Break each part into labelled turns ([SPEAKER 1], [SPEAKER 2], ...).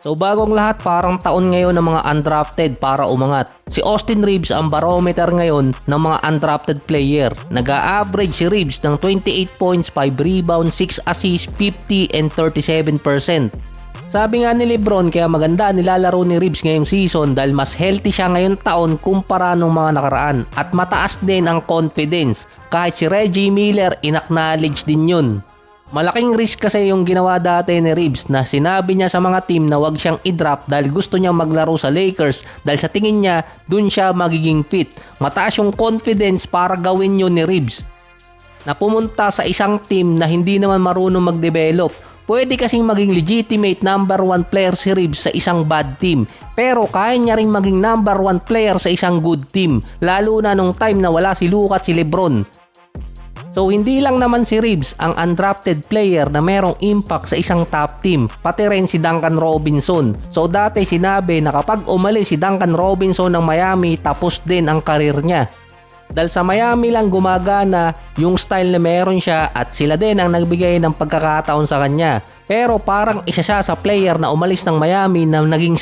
[SPEAKER 1] So bagong lahat, parang taon ngayon ng mga undrafted para umangat. Si Austin Reeves ang barometer ngayon ng mga undrafted player. Nag-a-average si Reeves ng 28 points, 5 rebounds, 6 assists, 50 and 37%. Sabi nga ni Lebron, kaya maganda nilalaro ni Reeves ngayong season dahil mas healthy siya ngayong taon kumpara nung mga nakaraan. At mataas din ang confidence. Kahit si Reggie Miller, inacknowledge din yun. Malaking risk kasi yung ginawa dati ni Reeves na sinabi niya sa mga team na wag siyang i-drop dahil gusto niyang maglaro sa Lakers dahil sa tingin niya dun siya magiging fit. Mataas yung confidence para gawin yun ni Reeves. Na pumunta sa isang team na hindi naman marunong mag-develop. Pwede kasing maging legitimate number 1 player si Reeves sa isang bad team. Pero kaya niya rin maging number 1 player sa isang good team. Lalo na nung time na wala si Luka at si Lebron. So hindi lang naman si Reeves ang undrafted player na merong impact sa isang top team, pati rin si Duncan Robinson. So dati sinabi na kapag umalis si Duncan Robinson ng Miami, tapos din ang karir niya. Dahil sa Miami lang gumagana yung style na meron siya at sila din ang nagbigay ng pagkakataon sa kanya. Pero parang isa siya sa player na umalis ng Miami na naging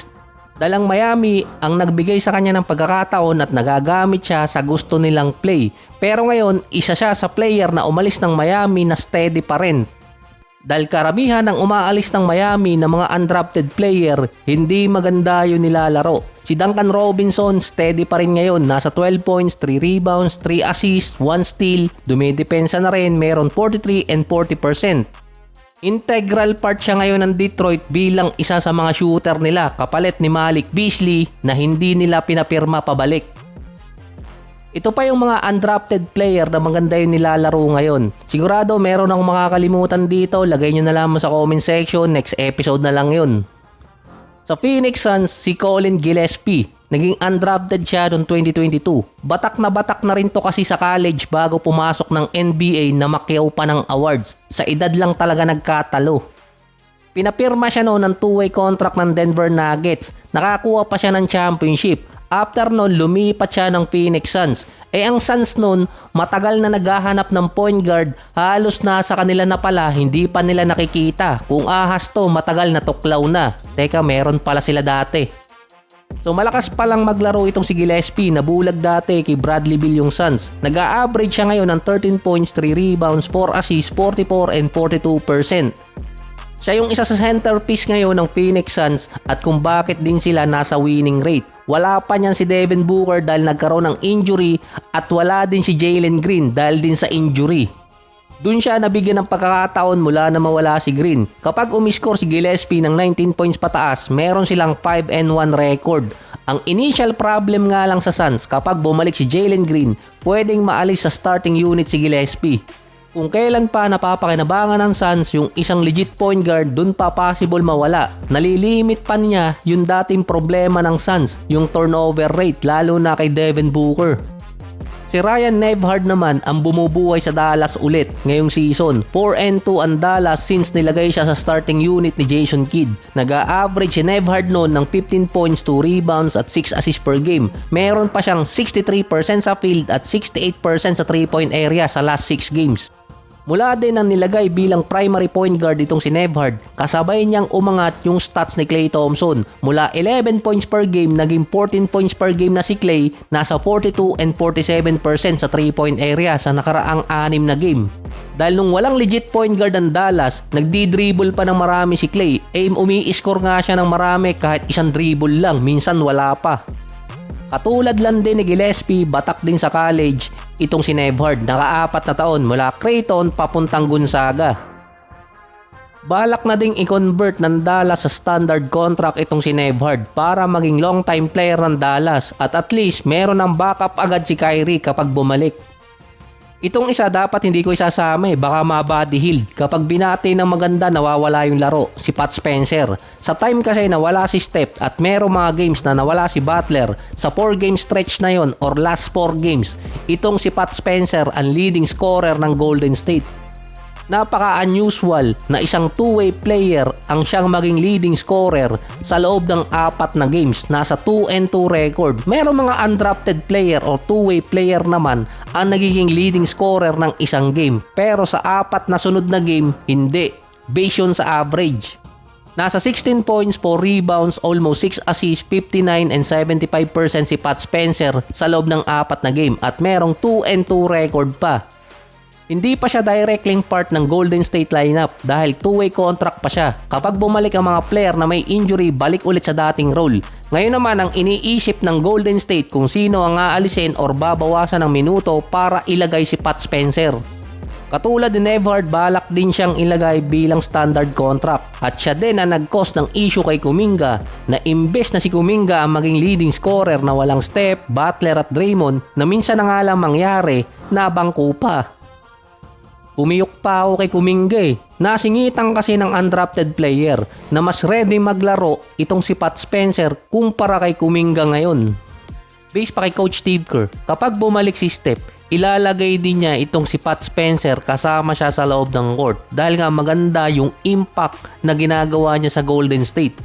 [SPEAKER 1] dalang Miami ang nagbigay sa kanya ng pagkakataon at nagagamit siya sa gusto nilang play. Pero ngayon, isa siya sa player na umalis ng Miami na steady pa rin. Dahil karamihan ng umaalis ng Miami na mga undrafted player, hindi maganda yung nilalaro. Si Duncan Robinson, steady pa rin ngayon. Nasa 12 points, 3 rebounds, 3 assists, 1 steal. Dumidepensa na rin, meron 43 and 40%. Integral part siya ngayon ng Detroit bilang isa sa mga shooter nila kapalit ni Malik Beasley na hindi nila pinapirma pabalik. Ito pa yung mga undrafted player na maganda yung nilalaro ngayon. Sigurado meron akong makakalimutan dito, lagay nyo na lamang sa comment section, next episode na lang yun. Sa Phoenix Suns, si Colin Gillespie. Naging undrafted siya noong 2022. Batak na rin to kasi sa college bago pumasok ng NBA na makyaw pa ng awards. Sa edad lang talaga nagkatalo. Pinapirma siya noon ng 2-way contract ng Denver Nuggets. Nakakuha pa siya ng championship. After noon, lumipat siya ng Phoenix Suns. Ang Suns noon, matagal na naghahanap ng point guard. Halos nasa kanila na pala, hindi pa nila nakikita. Kung ahas to, matagal na tuklaw na. Teka, meron pala sila dati. So malakas palang maglaro itong si Gillespie na bulag dati kay Bradley Beal yung Suns. Nag-a-average siya ngayon ng 13 points, 3 rebounds, 4 assists, 44 and 42%. Siya yung isa sa centerpiece ngayon ng Phoenix Suns at kung bakit din sila nasa winning rate. Wala pa niyan si Devin Booker dahil nagkaroon ng injury at wala din si Jalen Green dahil din sa injury. Doon siya nabigyan ng pagkakataon mula na mawala si Green. Kapag umiscore si Gillespie ng 19 points pataas, meron silang 5-1 record. Ang initial problem nga lang sa Suns, kapag bumalik si Jalen Green, pwedeng maalis sa starting unit si Gillespie. Kung kailan pa napapakinabangan ng Suns yung isang legit point guard, dun pa possible mawala. Nalilimit pa niya yung dating problema ng Suns, yung turnover rate, lalo na kay Devin Booker. Si Ryan Nembhard naman ang bumubuhay sa Dallas ulit ngayong season. 4-2 ang Dallas since nilagay siya sa starting unit ni Jason Kidd. Nag-a-average si Nembhard noon ng 15 points, 2 rebounds at 6 assists per game. Meron pa siyang 63% sa field at 68% sa 3-point area sa last 6 games. Mula din ang nilagay bilang primary point guard itong si Nembhard, kasabay niyang umangat yung stats ni Klay Thompson. Mula 11 points per game, naging 14 points per game na si Klay, nasa 42 and 47% sa 3-point area sa nakaraang 6 na game. Dahil nung walang legit point guard ang Dallas, nagdi-dribble pa ng marami si Klay. Umi-score nga siya ng marami kahit isang dribble lang, minsan wala pa. Katulad lang din ni Gillespie, batak din sa college, itong si Nembhard, naka-4 na taon mula Creighton papuntang Gonzaga. Balak na ding i-convert ng Dallas sa standard contract itong si Nembhard para maging long-time player ng Dallas at least meron ng backup agad si Kyrie kapag bumalik. Itong isa dapat hindi ko isasama baka ma-body healed. Kapag binati ng maganda nawawala yung laro, si Pat Spencer. Sa time kasi nawala si Steph at merong mga games na nawala si Butler, sa 4-game stretch na yon or last 4 games, itong si Pat Spencer ang leading scorer ng Golden State. Napaka-unusual na isang 2-way player ang siyang maging leading scorer sa loob ng 4 na games. Nasa 2-2 record. Merong mga undrafted player o 2-way player naman ang nagiging leading scorer ng isang game. Pero sa 4 na sunod na game, hindi. Based yun sa average. Nasa 16 points, 4 rebounds, almost 6 assists, 59 and 75% si Pat Spencer sa loob ng 4 na game at merong 2-2 record pa. Hindi pa siya directly part ng Golden State lineup dahil two-way contract pa siya. Kapag bumalik ang mga player na may injury, balik ulit sa dating role. Ngayon naman ang iniisip ng Golden State kung sino ang aalisin or babawasan ng minuto para ilagay si Pat Spencer. Katulad ni Nembhard, balak din siyang ilagay bilang standard contract at siya din ang nag-cause ng issue kay Kuminga na imbes na si Kuminga ang maging leading scorer na walang Steph, Butler at Draymond na minsan na nga lang mangyari, nabangko pa. Pumiyok pa ako kay Kuminga Nasingitan kasi ng undrafted player na mas ready maglaro itong si Pat Spencer kumpara kay Kuminga ngayon. Based pa kay Coach Steve Kerr, kapag bumalik si Steph, ilalagay din niya itong si Pat Spencer kasama siya sa loob ng court dahil nga maganda yung impact na ginagawa niya sa Golden State.